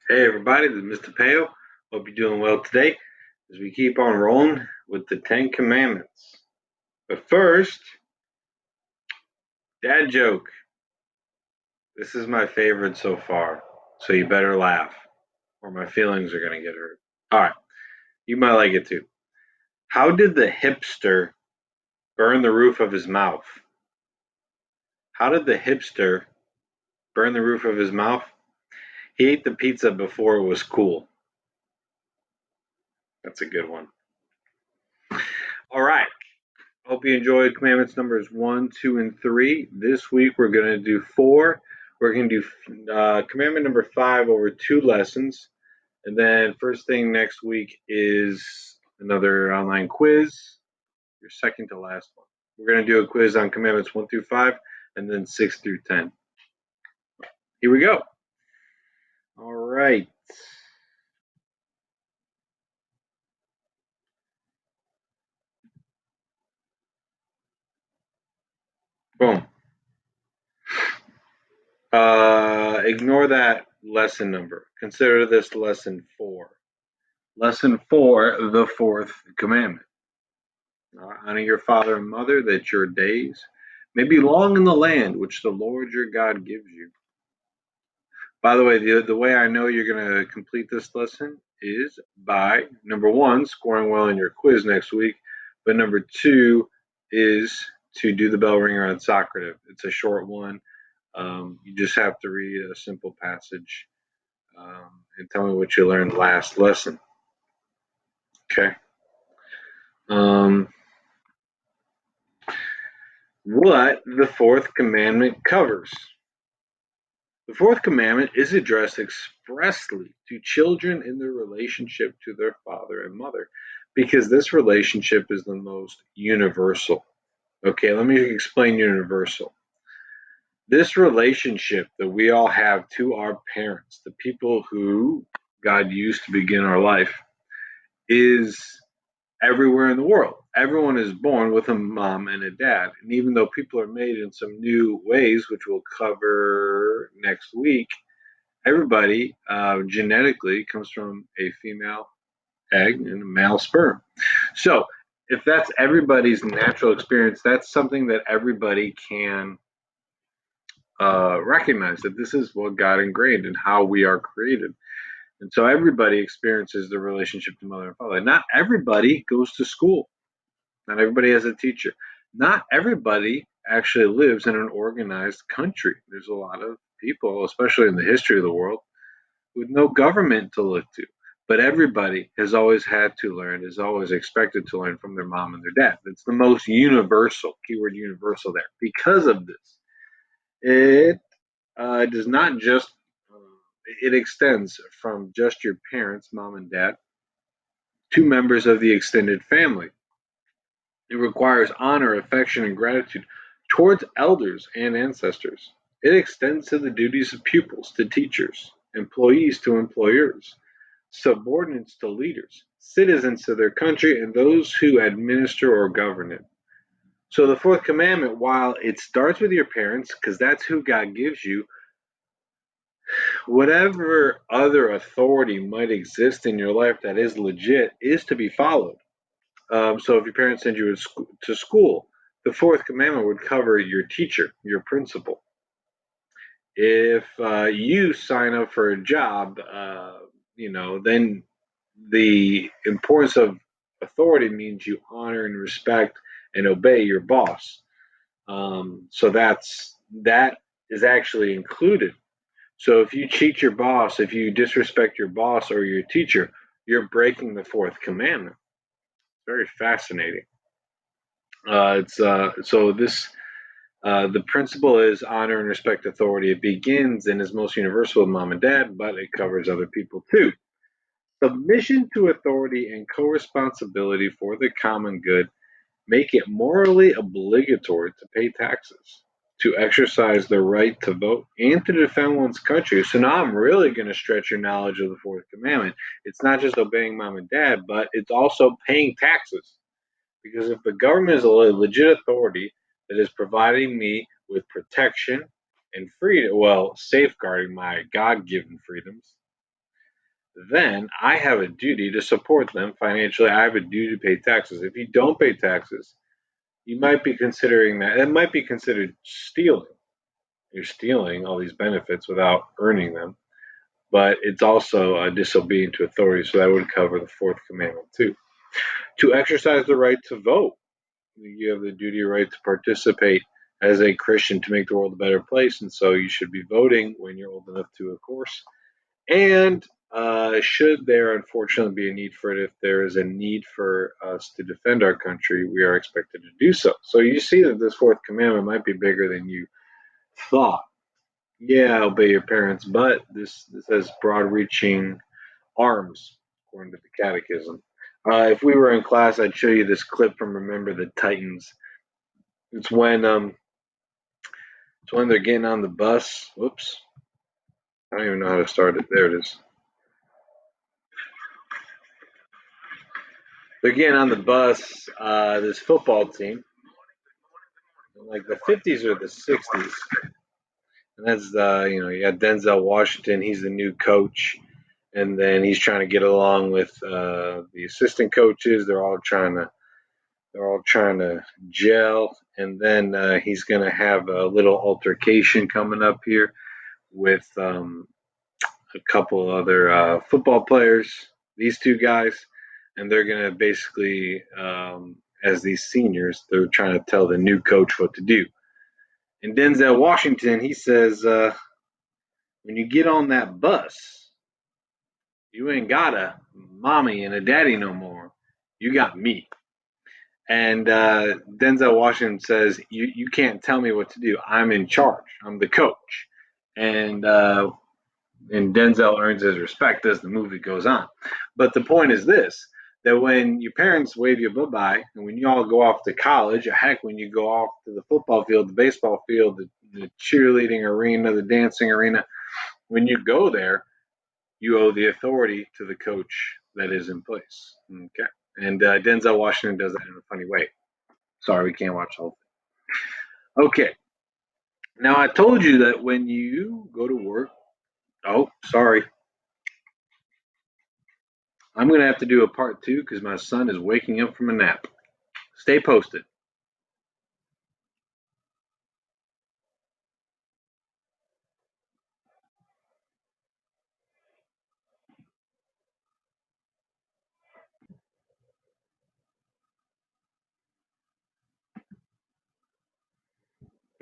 Hey everybody, this is Mr. Peo. Hope you're doing well today as we keep on rolling with the Ten Commandments. But first, dad joke. This is my favorite so far, so you better laugh or my feelings are going to get hurt. Alright, you might like it too. How did the hipster burn the roof of his mouth? How did the hipster burn the roof of his mouth? He ate the pizza before it was cool. That's a good one. Alright, hope you enjoyed commandments numbers 1, 2, and 3. This week we're going to do 4. We're going to do commandment number 5 over 2 lessons. And then first thing next week is another online quiz, your second to last one. We're going to do a quiz on commandments 1 through 5 and then 6 through 10. Here we go. All right. Boom. Ignore that lesson number. Consider this lesson 4. Lesson 4, the fourth commandment. Honor your father and mother, that your days may be long in the land which the Lord your God gives you. By the way, the way I know you're going to complete this lesson is by number 1, scoring well in your quiz next week, but number 2 is to do the bell ringer on Socrative. It's a short one. You just have to read a simple passage and tell me what you learned last lesson. Okay. Um, what the fourth commandment covers. The fourth commandment is addressed expressly to children in their relationship to their father and mother because this relationship is the most universal. Okay, let me explain universal. This relationship that we all have to our parents, the people who God used to begin our life, is everywhere in the world. Everyone is born with a mom and a dad. And even though people are made in some new ways, which we'll cover next week, everybody genetically comes from a female egg and a male sperm. So if that's everybody's natural experience, that's something that everybody can recognize that this is what God ingrained and how we are created. And so everybody experiences the relationship to mother and father. Not everybody goes to school. Not everybody has a teacher. Not everybody actually lives in an organized country. There's a lot of people, especially in the history of the world, with no government to look to. But everybody has always had to learn, is always expected to learn from their mom and their dad. It's the most universal, keyword universal there. Because of this, it does not just, it extends from just your parents, mom and dad, to members of the extended family. It requires honor, affection, and gratitude towards elders and ancestors. It extends to the duties of pupils to teachers, employees to employers, subordinates to leaders, citizens to their country, and those who administer or govern it. So the fourth commandment, while it starts with your parents, because that's who God gives you, whatever other authority might exist in your life that is legit is to be followed. So if your parents send you to school, the fourth commandment would cover your teacher, your principal. If you sign up for a job, then the importance of authority means you honor and respect and obey your boss. So that is actually included. So if you cheat your boss, if you disrespect your boss or your teacher, you're breaking the fourth commandment. Very fascinating. It's so this The principle is honor and respect authority. It begins and is most universal with mom and dad, but it covers other people too. Submission to authority and co-responsibility for the common good make it morally obligatory to pay taxes, to exercise the right to vote, and to defend one's country. So now I'm really going to stretch your knowledge of the fourth commandment. It's not just obeying mom and dad, but it's also paying taxes. Because if the government is a legit authority that is providing me with protection and freedom, well, safeguarding my God given freedoms, then I have a duty to support them financially. I have a duty to pay taxes. If you don't pay taxes, you might be considering that. It might be considered stealing. You're stealing all these benefits without earning them, but it's also disobedient to authority. So that would cover the fourth commandment too. To exercise the right to vote, you have the duty or right to participate as a Christian to make the world a better place, and so you should be voting when you're old enough to, of course. And should there unfortunately be a need for it, if there is a need for us to defend our country, we are expected to do so. So you see that this fourth commandment might be bigger than you thought. Yeah, obey your parents, but this has broad-reaching arms, according to the Catechism. If we were in class, I'd show you this clip from Remember the Titans. It's when they're getting on the bus. Whoops, I don't even know how to start it. There it is. They're getting on the bus. This football team, in like the 50s or the 60s, and that's you got Denzel Washington. He's the new coach, and then he's trying to get along with the assistant coaches. They're all trying to gel, and then he's going to have a little altercation coming up here with a couple other football players. These two guys, and they're going to basically, as these seniors, they're trying to tell the new coach what to do. And Denzel Washington, he says, when you get on that bus, you ain't got a mommy and a daddy no more. You got me. And Denzel Washington says, you can't tell me what to do. I'm in charge. I'm the coach. And Denzel earns his respect as the movie goes on. But the point is this, that when your parents wave you bye-bye, and when you all go off to college, or heck, when you go off to the football field, the baseball field, the cheerleading arena, the dancing arena, when you go there, you owe the authority to the coach that is in place. Okay. And Denzel Washington does that in a funny way. Sorry, we can't watch the whole thing. Okay. Now, I told you that when you go to work, oh, sorry. I'm going to have to do a part two because my son is waking up from a nap. Stay posted.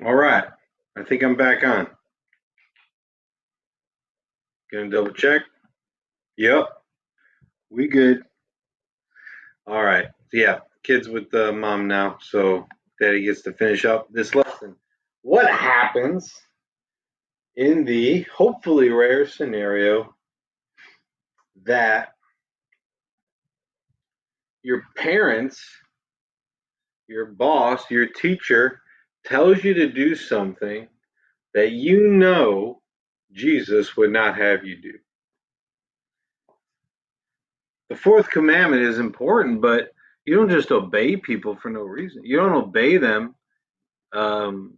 All right. I think I'm back on. Gonna double check. Yep. We good. All right. So yeah, kids with the mom now. So daddy gets to finish up this lesson. What happens in the hopefully rare scenario that your parents, your boss, your teacher tells you to do something that you know Jesus would not have you do? The fourth commandment is important, but you don't just obey people for no reason. You don't obey them um,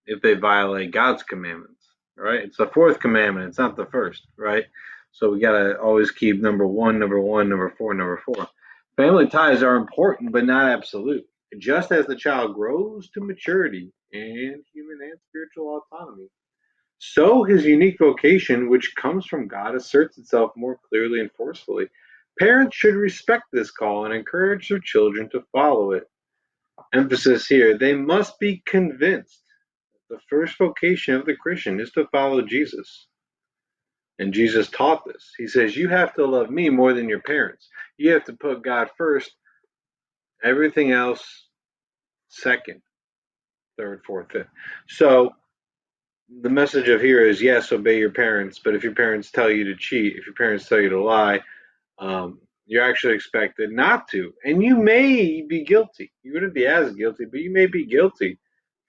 if they violate God's commandments, right? It's the fourth commandment. It's not the first, right? So we got to always keep number one, number one, number four, number four. Family ties are important, but not absolute. Just as the child grows to maturity and human and spiritual autonomy, so his unique vocation, which comes from God, asserts itself more clearly and forcefully. Parents should respect this call and encourage their children to follow it. Emphasis here, they must be convinced the first vocation of the Christian is to follow Jesus. And Jesus taught this. He says, you have to love me more than your parents. You have to put God first, everything else second, third, fourth, fifth. So the message of here is yes, obey your parents, but if your parents tell you to cheat, if your parents tell you to lie, you're actually expected not to. And you may be guilty. You wouldn't be as guilty, but you may be guilty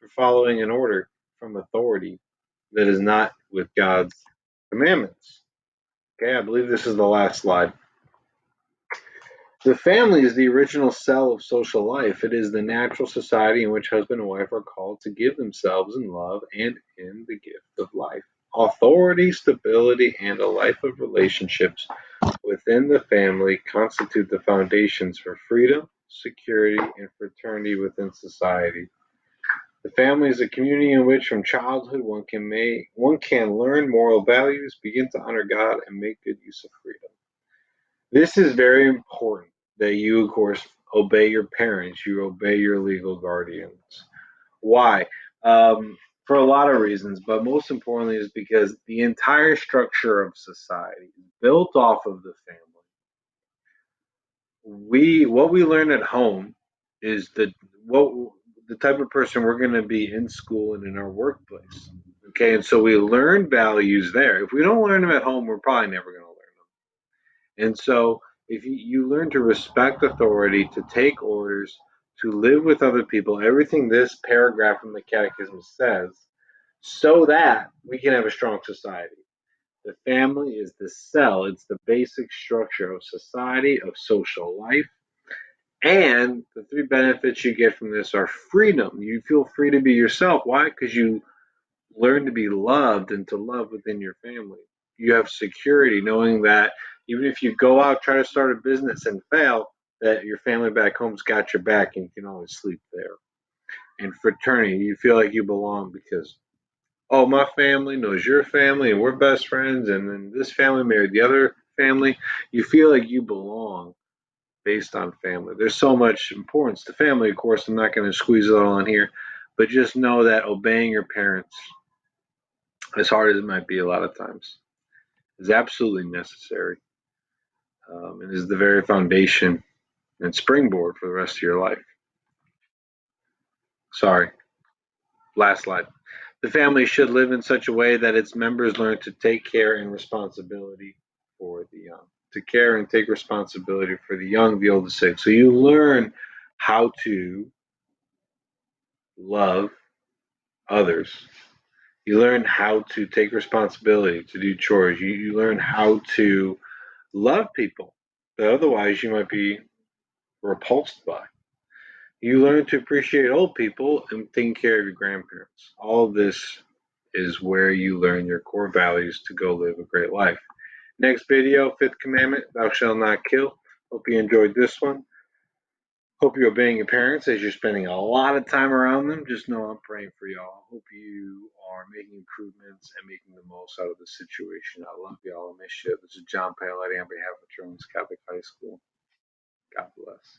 for following an order from authority that is not with God's commandments. Okay, I believe this is the last slide. The family is the original cell of social life. It is the natural society in which husband and wife are called to give themselves in love and in the gift of life. Authority, stability, and a life of relationships within the family constitute the foundations for freedom, security, and fraternity within society. The family is a community in which, from childhood, one can learn moral values, begin to honor God, and make good use of freedom. This is very important that you, of course, obey your parents, you obey your legal guardians. Why? For a lot of reasons, but most importantly is because the entire structure of society is built off of the family. What we learn at home is what the type of person we're going to be in school and in our workplace. Okay, and so we learn values there. If we don't learn them at home, we're probably never going to learn them. And so if you learn to respect authority, to take orders, to live with other people, everything this paragraph in the Catechism says, so that we can have a strong society. The family is the cell, it's the basic structure of society, of social life. And the three benefits you get from this are freedom. You feel free to be yourself. Why? Because you learn to be loved and to love within your family. You have security, knowing that even if you go out, try to start a business and fail, that your family back home's got your back and you can always sleep there. And fraternity, you feel like you belong because, oh, my family knows your family and we're best friends, and then this family married the other family. You feel like you belong based on family. There's so much importance to family, of course. I'm not going to squeeze it all in here, but just know that obeying your parents, as hard as it might be a lot of times, is absolutely necessary, and is the very foundation and springboard for the rest of your life. Sorry, last slide. The family should live in such a way that its members learn to take care and responsibility for the young. To care and take responsibility for the young, the old, the sick. So you learn how to love others. You learn how to take responsibility, to do chores. You learn how to love people that otherwise you might be repulsed by. You learn to appreciate old people and taking care of your grandparents. All of this is where you learn your core values to go live a great life. Next video, fifth commandment, thou shalt not kill. Hope you enjoyed this one. Hope you're obeying your parents as you're spending a lot of time around them. Just know I'm praying for y'all. Hope you are making improvements and making the most out of the situation. I love y'all. I miss you. This is John Paoletti on behalf of Children's Catholic High School. God bless.